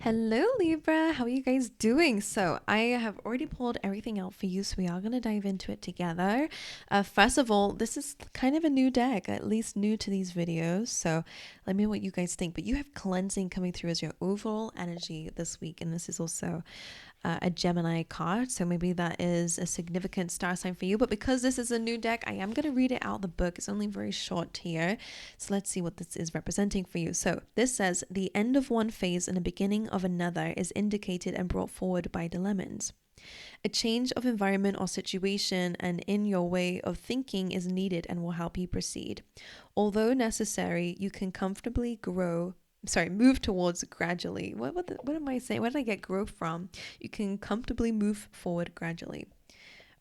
Hello, Libra. How are you guys doing? So, I have already pulled everything out for you, so we are going to dive into it together. First of all, this is kind of a new deck, at least new to these videos. So, let me know what you guys think. But you have cleansing coming through as your overall energy this week, and this is also a Gemini card, so maybe that is a significant star sign for you. But because this is a new deck, I am going to read it out the book. It's only very short here, so let's see what this is representing for you. So this says the end of one phase and the beginning of another is indicated and brought forward by the lemons. A change of environment or situation and in your way of thinking is needed and will help you proceed. Although necessary, you can comfortably move towards gradually. What am I saying? Where did I get growth from? You can comfortably move forward gradually.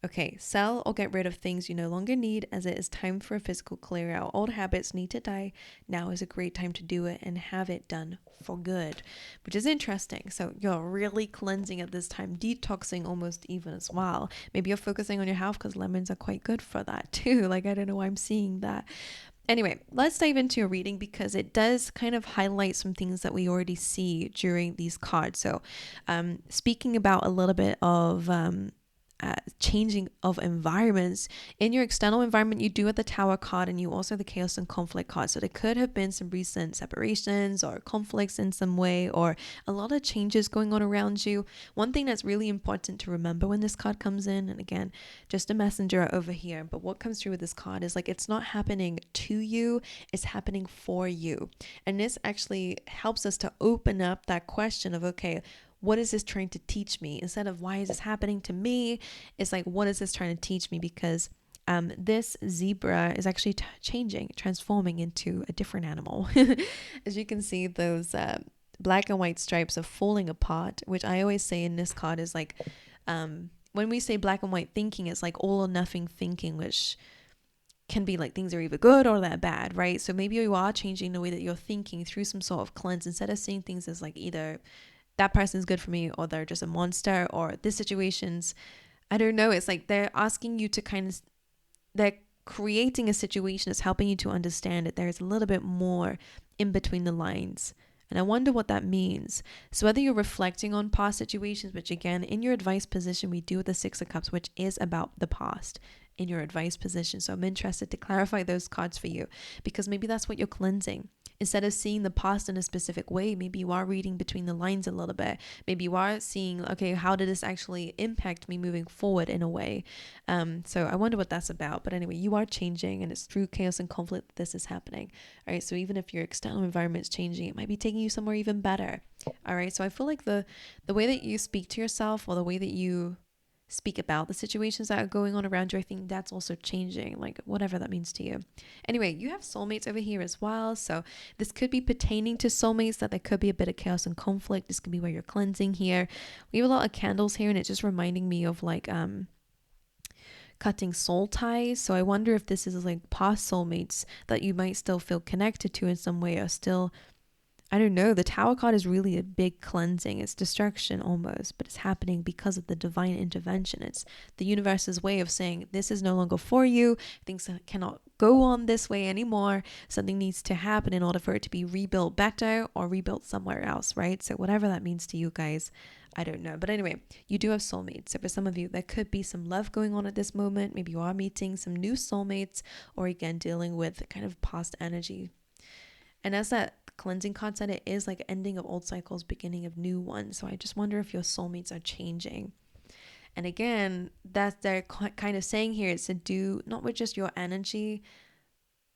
Okay, sell or get rid of things you no longer need, as it is time for a physical clear out. Old habits need to die. Now is a great time to do it and have it done for good, which is interesting. So you're really cleansing at this time, detoxing almost even as well. Maybe you're focusing on your health because lemons are quite good for that too. Like, I don't know why I'm seeing that. Anyway, let's dive into your reading because it does kind of highlight some things that we already see during these cards. So, speaking about a little bit of changing of environments in your external environment, you do have the Tower card and you also have the Chaos and Conflict card. So there could have been some recent separations or conflicts in some way, or a lot of changes going on around you. One thing that's really important to remember when this card comes in, and again, just a messenger over here, but what comes through with this card is like it's not happening to you, it's happening for you. And this actually helps us to open up that question of, okay, what is this trying to teach me? Instead of why is this happening to me, it's like, what is this trying to teach me? Because this zebra is actually changing, transforming into a different animal. As you can see, those black and white stripes are falling apart, which I always say in this card is like, when we say black and white thinking, it's like all or nothing thinking, which can be like things are either good or they're bad, right? So maybe you are changing the way that you're thinking through some sort of cleanse, instead of seeing things as like either that person's good for me or they're just a monster, or this situation's, I don't know, it's like they're asking you to they're creating a situation that's helping you to understand that there's a little bit more in between the lines. And I wonder what that means. So whether you're reflecting on past situations, which again, in your advice position, we do the Six of Cups, which is about the past in your advice position. So I'm interested to clarify those cards for you, because maybe that's what you're cleansing. Instead of seeing the past in a specific way, maybe you are reading between the lines a little bit. Maybe you are seeing, okay, how did this actually impact me moving forward in a way? So I wonder what that's about. But anyway, you are changing, and it's through chaos and conflict that this is happening. All right. So even if your external environment is changing, it might be taking you somewhere even better. All right. So I feel like the way that you speak to yourself, or the way that you speak about the situations that are going on around you, I think that's also changing, like whatever that means to you. Anyway, you have soulmates over here as well. So this could be pertaining to soulmates, that there could be a bit of chaos and conflict. This could be where you're cleansing here. We have a lot of candles here, and it's just reminding me of like cutting soul ties. So I wonder if this is like past soulmates that you might still feel connected to in some way, or still, I don't know, the Tower card is really a big cleansing. It's destruction almost, but it's happening because of the divine intervention. It's the universe's way of saying, this is no longer for you. Things cannot go on this way anymore. Something needs to happen in order for it to be rebuilt better or rebuilt somewhere else, right? So whatever that means to you guys, I don't know. But anyway, you do have soulmates. So for some of you, there could be some love going on at this moment. Maybe you are meeting some new soulmates, or again, dealing with kind of past energy. And as that cleansing card said, it is like ending of old cycles, beginning of new ones. So I just wonder if your soulmates are changing. And again, that they're kind of saying here is to do not with just your energy.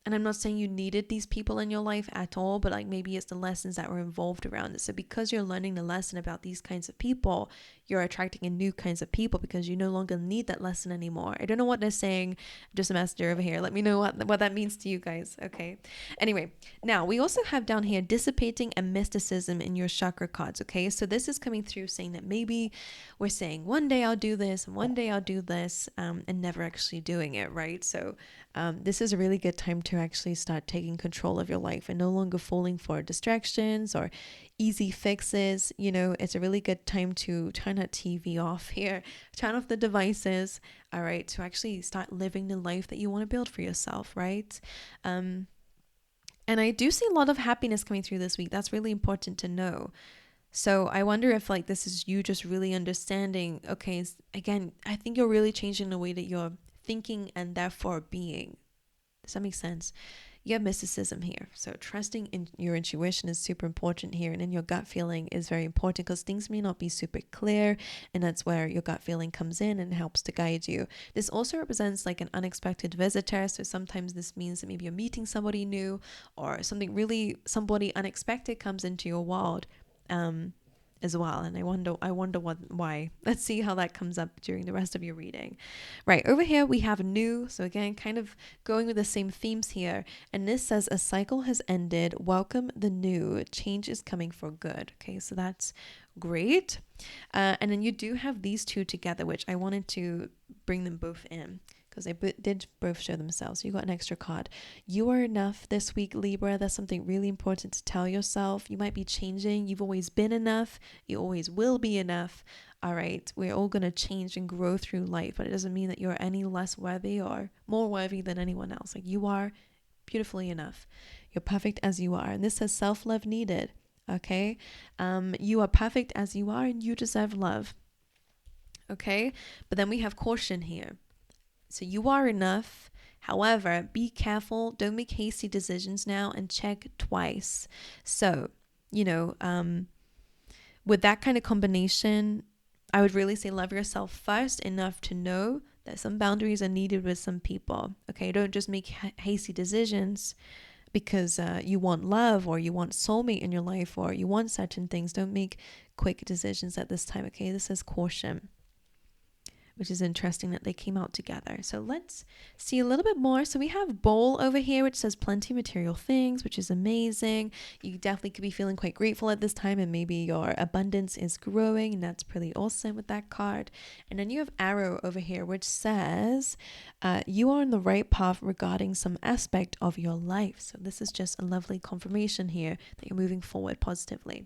And I'm not saying you needed these people in your life at all, but like maybe it's the lessons that were involved around it. So because you're learning the lesson about these kinds of people, you're attracting in new kinds of people because you no longer need that lesson anymore. I don't know what they're saying. Just a messenger over here. Let me know what that means to you guys. Okay. Anyway, now we also have down here dissipating and mysticism in your chakra cards. Okay. So this is coming through saying that maybe we're saying one day I'll do this and one day I'll do this, and never actually doing it. Right. So this is a really good time to actually start taking control of your life and no longer falling for distractions or easy fixes. You know, it's a really good time to turn that TV off here, turn off the devices, all right, to actually start living the life that you want to build for yourself, right? And I do see a lot of happiness coming through this week. That's really important to know. So I wonder if like this is you just really understanding, okay, again, I think you're really changing the way that you're thinking and therefore being. Does that make sense? You have mysticism here. So trusting in your intuition is super important here, and in your gut feeling is very important because things may not be super clear, and that's where your gut feeling comes in and helps to guide you. This also represents like an unexpected visitor. So sometimes this means that maybe you're meeting somebody new or somebody unexpected comes into your world. Um, as well, and I wonder why. Let's see how that comes up during the rest of your reading. Right, over here we have new, so again kind of going with the same themes here, and this says a cycle has ended, welcome the new, change is coming for good. Okay, so that's great. And then you do have these two together, which I wanted to bring them both in because they did both show themselves. So you got an extra card. You are enough this week, Libra. That's something really important to tell yourself. You might be changing. You've always been enough. You always will be enough. All right. We're all going to change and grow through life, but it doesn't mean that you're any less worthy or more worthy than anyone else. Like, you are beautifully enough. You're perfect as you are. And this says self-love needed. Okay. You are perfect as you are and you deserve love. Okay. But then we have caution here. So you are enough. However, be careful. Don't make hasty decisions now and check twice. So, with that kind of combination, I would really say love yourself first enough to know that some boundaries are needed with some people. Okay, don't just make hasty decisions because you want love or you want soulmate in your life or you want certain things. Don't make quick decisions at this time. Okay, this is caution, which is interesting that they came out together. So let's see a little bit more. So we have bowl over here, which says plenty material things, which is amazing. You definitely could be feeling quite grateful at this time, and maybe your abundance is growing, and that's pretty awesome with that card. And then you have arrow over here, which says you are on the right path regarding some aspect of your life. So this is just a lovely confirmation here that you're moving forward positively.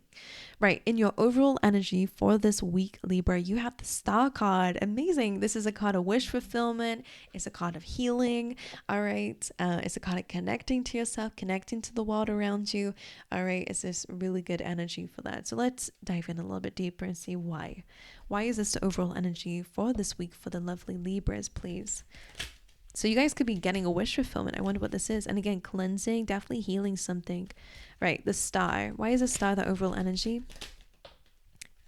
Right, in your overall energy for this week, Libra, you have the Star card. Amazing. This is a card of wish fulfillment. It's a card of healing. All right. It's a card of connecting to yourself, connecting to the world around you. All right. It's this really good energy for that. So let's dive in a little bit deeper and see why. Why is this the overall energy for this week for the lovely Libras, please? So you guys could be getting a wish fulfillment. I wonder what this is. And again, cleansing, definitely healing something. Right, the star. Why is the star the overall energy?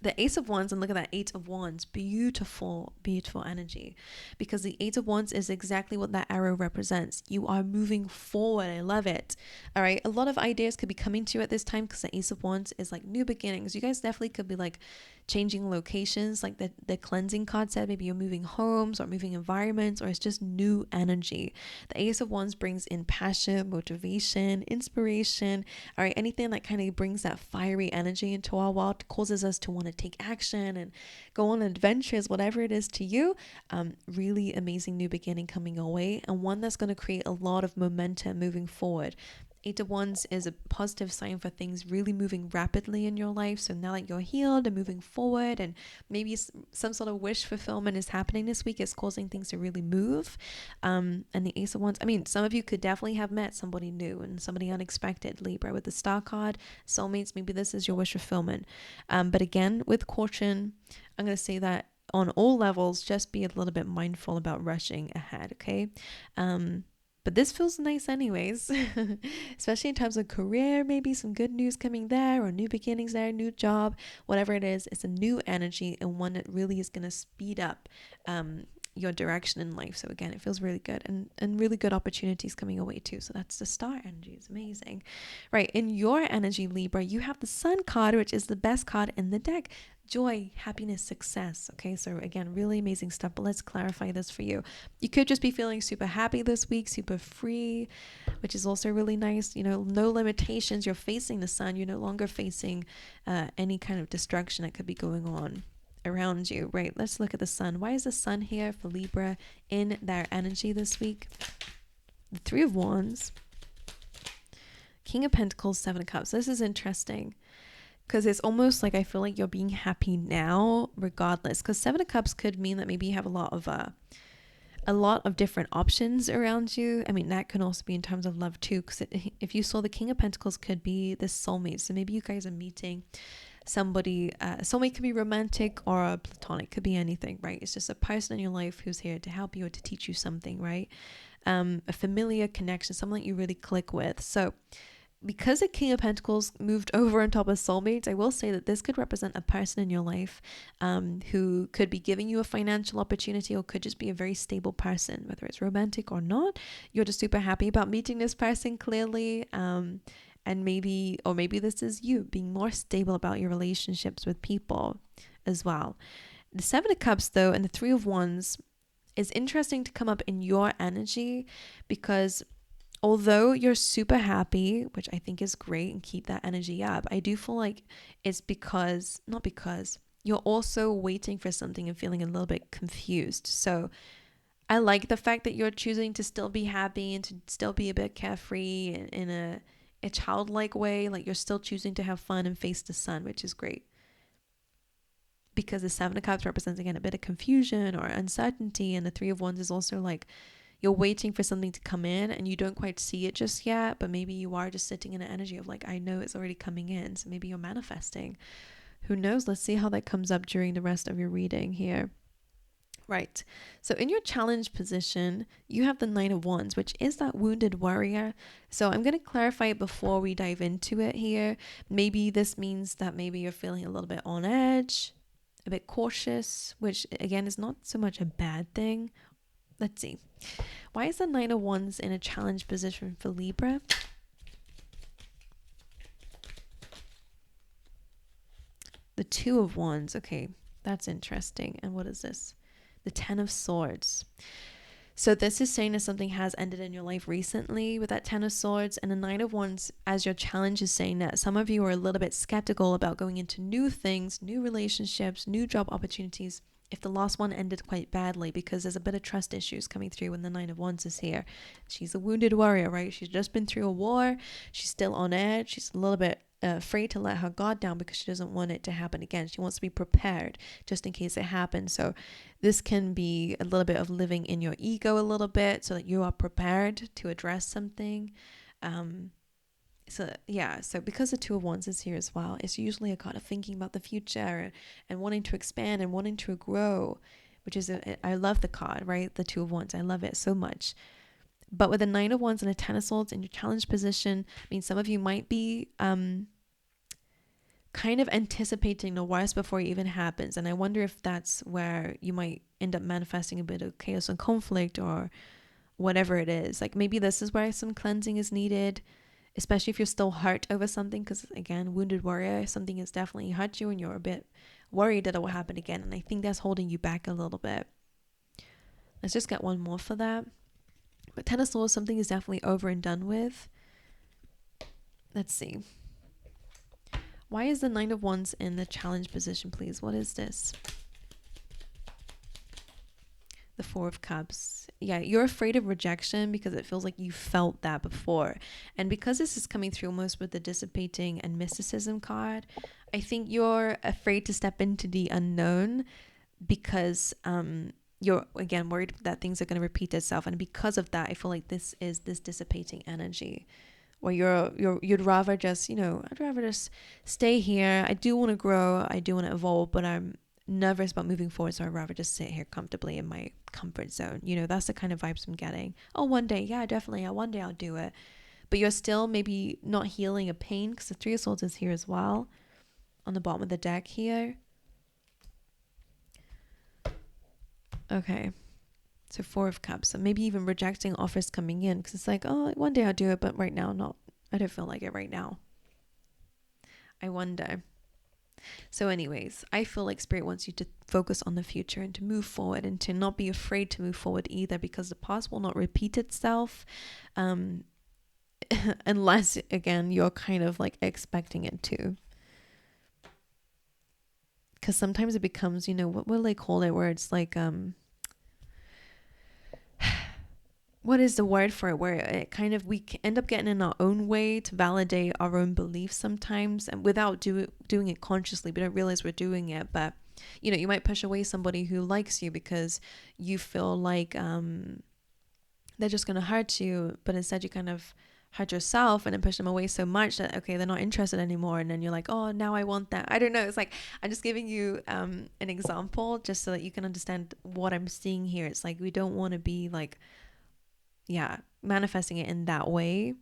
The Ace of Wands, and look at that, Eight of Wands. Beautiful, beautiful energy. Because the Eight of Wands is exactly what that arrow represents. You are moving forward. I love it. All right, a lot of ideas could be coming to you at this time because the Ace of Wands is like new beginnings. You guys definitely could be like changing locations, like the cleansing card said. Maybe you're moving homes or moving environments, or it's just new energy. The Ace of Wands brings in passion, motivation, inspiration. All right, anything that kind of brings that fiery energy into our world, causes us to want to take action and go on adventures, whatever it is to you. Really amazing new beginning coming your way, and one that's going to create a lot of momentum moving forward. Eight of Wands is a positive sign for things really moving rapidly in your life. So now that you're healed and moving forward, and maybe some sort of wish fulfillment is happening this week, it's causing things to really move. And the Ace of Wands, I mean, some of you could definitely have met somebody new and somebody unexpected. Libra with the Star card, soulmates, maybe this is your wish fulfillment. But again, with caution, I'm going to say that on all levels, just be a little bit mindful about rushing ahead, okay? But this feels nice anyways, especially in terms of career, maybe some good news coming there, or new beginnings there, new job, whatever it is. It's a new energy and one that really is going to speed up your direction in life. So again, it feels really good, and really good opportunities coming away too. So that's the star energy. It's amazing. Right, in your energy, Libra, you have the Sun card, which is the best card in the deck. Joy, happiness, success. Okay, so again, really amazing stuff, but let's clarify this for you. You could just be feeling super happy this week, super free, which is also really nice. You know, no limitations. You're facing the sun. You're no longer facing any kind of destruction that could be going on around you. Right, let's look at the sun. Why is the sun here for Libra in their energy this week? The Three of Wands, King of Pentacles, Seven of Cups. This is interesting, because it's almost like I feel like you're being happy now regardless, because Seven of Cups could mean that maybe you have a lot of different options around you. I mean, that can also be in terms of love too, because if you saw the King of Pentacles could be this soulmate. So maybe you guys are meeting somebody, soulmate could be romantic or platonic, could be anything, right? It's just a person in your life who's here to help you or to teach you something, right? A familiar connection, someone that you really click with. So because the King of Pentacles moved over on top of soulmates, I will say that this could represent a person in your life who could be giving you a financial opportunity, or could just be a very stable person, whether it's romantic or not. You're just super happy about meeting this person, clearly. And maybe this is you being more stable about your relationships with people as well. The Seven of Cups, though, and the Three of Wands is interesting to come up in your energy, because although you're super happy, which I think is great, and keep that energy up, I do feel like it's not because you're also waiting for something and feeling a little bit confused. So I like the fact that you're choosing to still be happy and to still be a bit carefree in a childlike way. Like, you're still choosing to have fun and face the sun, which is great. Because the Seven of Cups represents, again, a bit of confusion or uncertainty, and the Three of Wands is also like, you're waiting for something to come in and you don't quite see it just yet, but maybe you are just sitting in an energy of like, I know it's already coming in. So maybe you're manifesting. Who knows? Let's see how that comes up during the rest of your reading here. Right. So in your challenge position, you have the Nine of Wands, which is that wounded warrior. So I'm going to clarify it before we dive into it here. Maybe this means that maybe you're feeling a little bit on edge, a bit cautious, which again is not so much a bad thing. Let's see. Why is the Nine of Wands in a challenge position for Libra? The Two of Wands. Okay, that's interesting. And what is this? The Ten of Swords. So this is saying that something has ended in your life recently with that Ten of Swords, and the Nine of Wands as your challenge is saying that some of you are a little bit skeptical about going into new things, new relationships, new job opportunities, if the last one ended quite badly, because there's a bit of trust issues coming through when the Nine of Wands is here. She's a wounded warrior, right? She's just been through a war. She's still on edge. She's a little bit afraid to let her guard down because she doesn't want it to happen again. She wants to be prepared just in case it happens. So this can be a little bit of living in your ego a little bit so that you are prepared to address something. So because the Two of Wands is here as well, it's usually a card of thinking about the future and wanting to expand and wanting to grow, which is, I love the card, right? The Two of Wands, I love it so much. But with the Nine of Wands and a Ten of Swords in your challenge position, I mean, some of you might be kind of anticipating the worst before it even happens. And I wonder if that's where you might end up manifesting a bit of chaos and conflict or whatever it is. Like, maybe this is where some cleansing is needed, especially if you're still hurt over something, because again, wounded warrior, something has definitely hurt you and you're a bit worried that it will happen again. And I think that's holding you back a little bit. Let's just get one more for that. But Ten of Swords, something is definitely over and done with. Let's see. Why is the Nine of Wands in the challenge position, please? What is this? The Four of Cups. Yeah, you're afraid of rejection because it feels like you felt that before. And because this is coming through almost with the dissipating and mysticism card, I think you're afraid to step into the unknown because you're, again, worried that things are going to repeat itself. And because of that, I feel like this is this dissipating energy where you'd rather just, I'd rather just stay here. I do want to grow. I do want to evolve, but I'm nervous about moving forward, so I'd rather just sit here comfortably in my comfort zone. That's the kind of vibes I'm getting. Oh, one day, yeah, definitely. One day I'll do it. But you're still maybe not healing a pain because the Three of Swords is here as well on the bottom of the deck here. Okay. So Four of Cups. So maybe even rejecting offers coming in because it's like, oh, one day I'll do it, but right now, not. I don't feel like it right now. I wonder. So anyways, I feel like Spirit wants you to focus on the future and to move forward and to not be afraid to move forward either, because the past will not repeat itself unless, again, you're kind of like expecting it to. Because sometimes it becomes, what will they call it, where it's like, what is the word for it, where it kind of, we end up getting in our own way to validate our own beliefs sometimes, and without doing it consciously. We don't realize we're doing it. But you might push away somebody who likes you because you feel like they're just going to hurt you, but instead you kind of hurt yourself and then push them away so much that, okay, they're not interested anymore. And then you're like, oh, now I want that. I don't know. It's like, I'm just giving you an example just so that you can understand what I'm seeing here. It's like, we don't want to be like, yeah, manifesting it in that way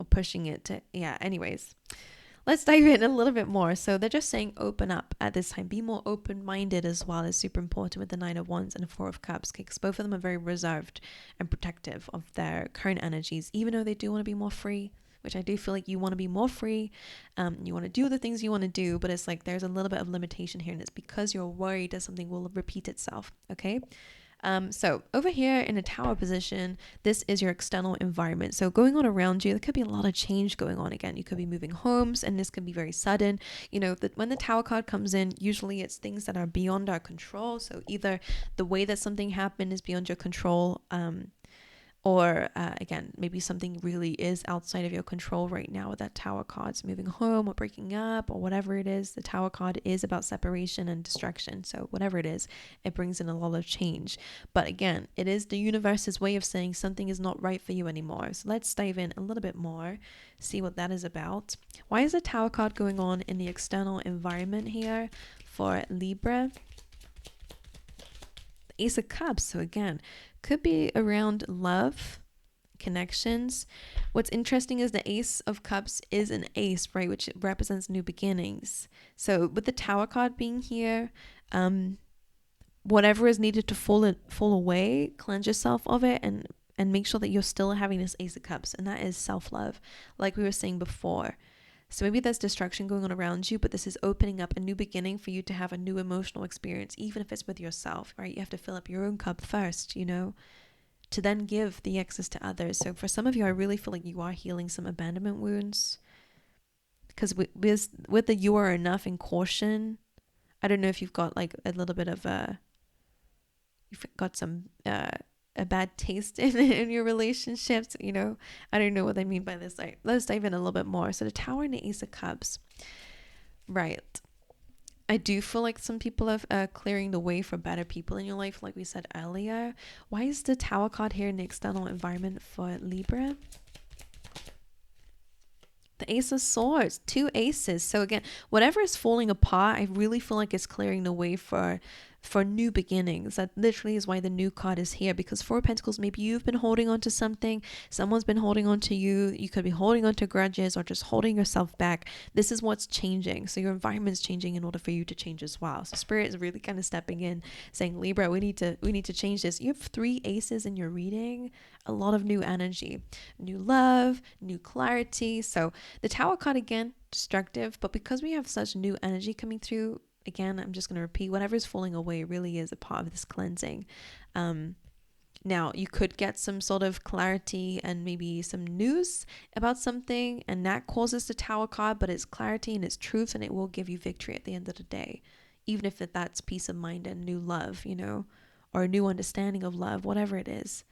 or pushing it to, yeah, anyways. Let's dive in a little bit more. So they're just saying open up at this time. Be more open-minded as well is super important with the Nine of Wands and the Four of Cups, because both of them are very reserved and protective of their current energies, even though they do want to be more free, which I do feel like you want to be more free. You want to do the things you want to do, but it's like there's a little bit of limitation here, and it's because you're worried that something will repeat itself, okay? So over here in a tower position, this is your external environment. So going on around you, there could be a lot of change going on. Again, you could be moving homes, and this could be very sudden. You know, when the tower card comes in, usually it's things that are beyond our control. So either the way that something happened is beyond your control, or again, maybe something really is outside of your control right now with that tower card. So moving home or breaking up or whatever it is, the tower card is about separation and destruction. So whatever it is, it brings in a lot of change. But again, it is the universe's way of saying something is not right for you anymore. So let's dive in a little bit more, see what that is about. Why is the tower card going on in the external environment here for Libra? The Ace of Cups. So again, could be around love, connections. What's interesting is the Ace of Cups is an ace, right, which represents new beginnings. So with the Tower card being here, whatever is needed to fall away, cleanse yourself of it, and make sure that you're still having this Ace of Cups, and that is self-love, like we were saying before. So maybe there's destruction going on around you, but this is opening up a new beginning for you to have a new emotional experience, even if it's with yourself, right? You have to fill up your own cup first, you know, to then give the excess to others. So for some of you, I really feel like you are healing some abandonment wounds, because with the you are enough and caution, I don't know if you've got like a little bit of you've got some a bad taste in your relationships, you know. I don't know what I mean by this. Like, let's dive in a little bit more. So the Tower and the Ace of Cups, right? I do feel like some people are clearing the way for better people in your life, like we said earlier. Why is the Tower card here in the external environment for Libra? The Ace of Swords, 2 aces. So again, whatever is falling apart, I really feel like it's clearing the way for new beginnings. That literally is why the new card is here, because Four of Pentacles, maybe you've been holding on to something, someone's been holding on to you, you could be holding on to grudges or just holding yourself back. This is what's changing. So your environment's changing in order for you to change as well. So Spirit is really kind of stepping in, saying, Libra, we need to change this. You have 3 aces in your reading, a lot of new energy, new love, new clarity. So the Tower card, again, destructive, but because we have such new energy coming through, again, I'm just going to repeat, whatever's falling away really is a part of this cleansing. Now, you could get some sort of clarity and maybe some news about something, and that causes the Tower card, but it's clarity and it's truth, and it will give you victory at the end of the day, even if that's peace of mind and new love, you know, or a new understanding of love, whatever it is.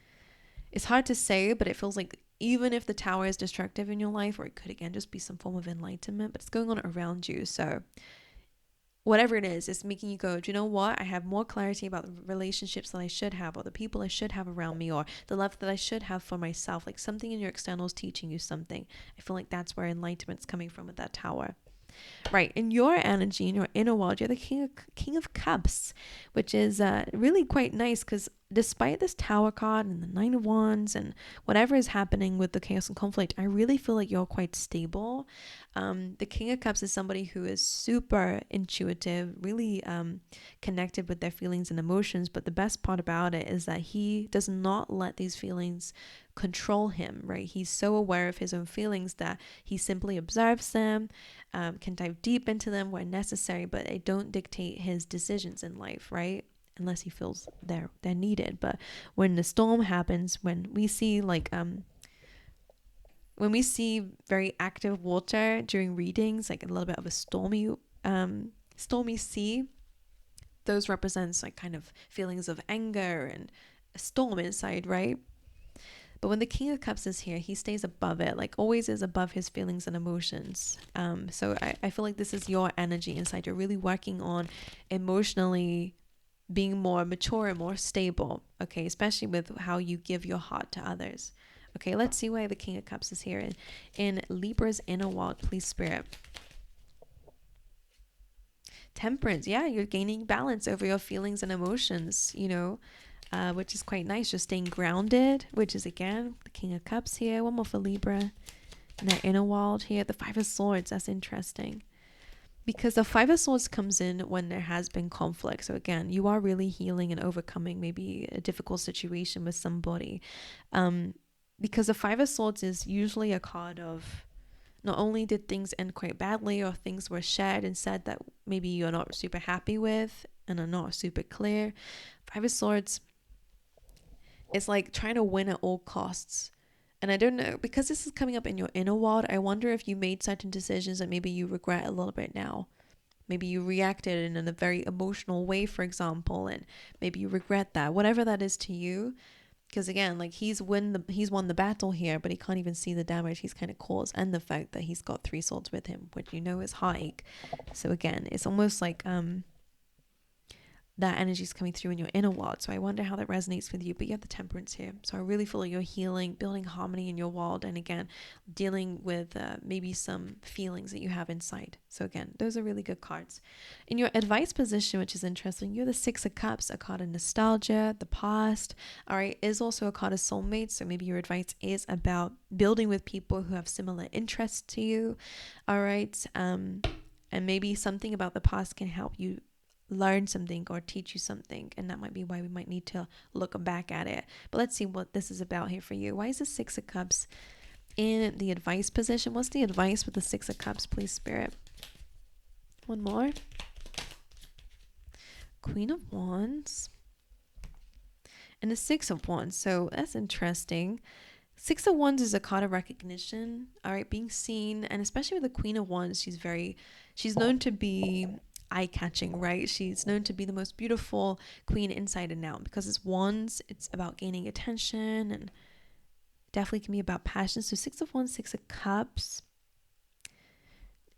It's hard to say, but it feels like even if the Tower is destructive in your life, or it could again just be some form of enlightenment, but it's going on around you. So whatever it is, it's making you go, do you know what? I have more clarity about the relationships that I should have, or the people I should have around me, or the love that I should have for myself. Like something in your external is teaching you something. I feel like that's where enlightenment's coming from with that Tower. Right, in your energy, in your inner world, you're the King of Cups, which is really quite nice, because despite this Tower card and the Nine of Wands and whatever is happening with the chaos and conflict, I really feel like you're quite stable. The King of Cups is somebody who is super intuitive, really connected with their feelings and emotions, but the best part about it is that he does not let these feelings control him, right? He's so aware of his own feelings that he simply observes them, can dive deep into them where necessary, but they don't dictate his decisions in life, right? Unless he feels they're needed. But when the storm happens, when we see when we see very active water during readings, like a little bit of a stormy sea, those represents like kind of feelings of anger and a storm inside, right? But when the King of Cups is here, he stays above it, like always is above his feelings and emotions. So I feel like this is your energy inside. You're really working on emotionally being more mature and more stable, okay? Especially with how you give your heart to others, Okay, let's see why the King of Cups is here in Libra's inner world, please, Spirit. Temperance, yeah, you're gaining balance over your feelings and emotions, you know, which is quite nice. Just staying grounded, which is, again, the King of Cups here. One more for Libra. And that inner world here, the Five of Swords, that's interesting. Because the Five of Swords comes in when there has been conflict. So again, you are really healing and overcoming maybe a difficult situation with somebody. Because the Five of Swords is usually a card of not only did things end quite badly or things were shared and said that maybe you're not super happy with and are not super clear. Five of Swords is like trying to win at all costs. And I don't know, because this is coming up in your inner world, I wonder if you made certain decisions that maybe you regret a little bit now. Maybe you reacted in a very emotional way, for example, and maybe you regret that, whatever that is to you. Because again, like he's won the battle here, but he can't even see the damage he's kind of caused, and the fact that he's got 3 swords with him, which you know is high. So again, it's almost like that energy is coming through in your inner world. So I wonder how that resonates with you. But you have the Temperance here, so I really feel like you're healing, building harmony in your world, and again, dealing with maybe some feelings that you have inside. So again, those are really good cards. In your advice position, which is interesting, you're the Six of Cups, a card of nostalgia, the past. All right, is also a card of soulmates. So maybe your advice is about building with people who have similar interests to you. All right, and maybe something about the past can help you learn something or teach you something, and that might be why we might need to look back at it. But let's see what this is about here for you. Why is the Six of Cups in the advice position? What's the advice with the Six of Cups, please, Spirit? One more. Queen of Wands and the Six of Wands. So that's interesting. Six of Wands is a card of recognition, all right, being seen, and especially with the Queen of Wands, she's known to be eye-catching, right? She's known to be the most beautiful queen inside and out. Because it's wands, it's about gaining attention, and definitely can be about passion. So Six of Wands, Six of Cups.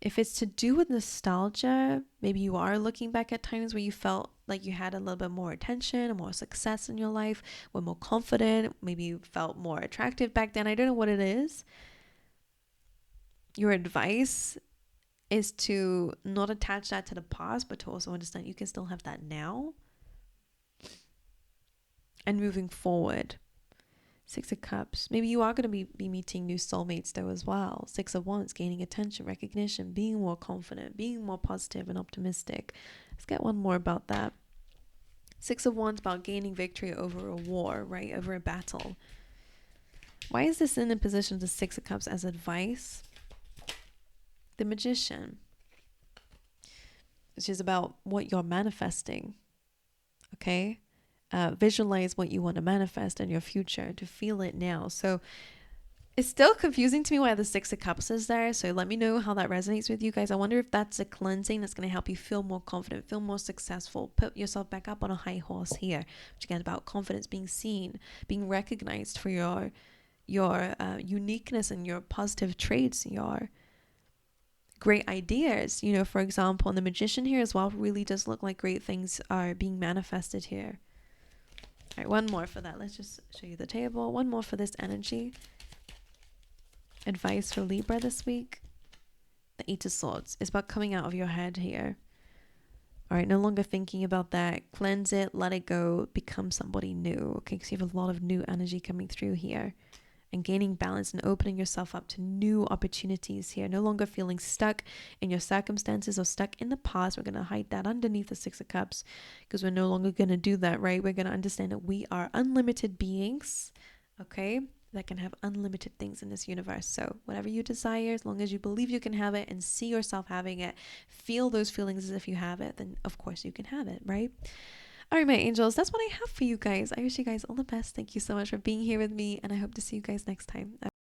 If it's to do with nostalgia, maybe you are looking back at times where you felt like you had a little bit more attention and more success in your life, were more confident, maybe you felt more attractive back then. I don't know what it is. Your advice is to not attach that to the past, but to also understand you can still have that now and moving forward. Six of Cups. Maybe you are going to be meeting new soulmates though as well. Six of Wands, gaining attention, recognition, being more confident, being more positive and optimistic. Let's get one more about that. Six of Wands about gaining victory over a war, right? Over a battle. Why is this in the position of the Six of Cups as advice? The Magician, which is about what you're manifesting. Okay? Visualize what you want to manifest in your future, to feel it now. So it's still confusing to me why the Six of Cups is there. So let me know how that resonates with you guys. I wonder if that's a cleansing that's going to help you feel more confident, feel more successful, put yourself back up on a high horse here, which again about confidence, being seen, being recognized for your uniqueness and your positive traits, your great ideas. You know, for example, and the Magician here as well really does look like great things are being manifested here. All right, one more for that. Let's just show you the table. One more for this energy. Advice for Libra this week. The Eight of Swords. It's about coming out of your head here. All right, no longer thinking about that. Cleanse it, let it go, become somebody new. Okay, because you have a lot of new energy coming through here. And gaining balance and opening yourself up to new opportunities here. No longer feeling stuck in your circumstances or stuck in the past. We're going to hide that underneath the Six of Cups because we're no longer going to do that, right? We're going to understand that we are unlimited beings, okay, that can have unlimited things in this universe. So whatever you desire, as long as you believe you can have it and see yourself having it, feel those feelings as if you have it, then of course you can have it, right? All right, my angels, that's what I have for you guys. I wish you guys all the best. Thank you so much for being here with me, and I hope to see you guys next time.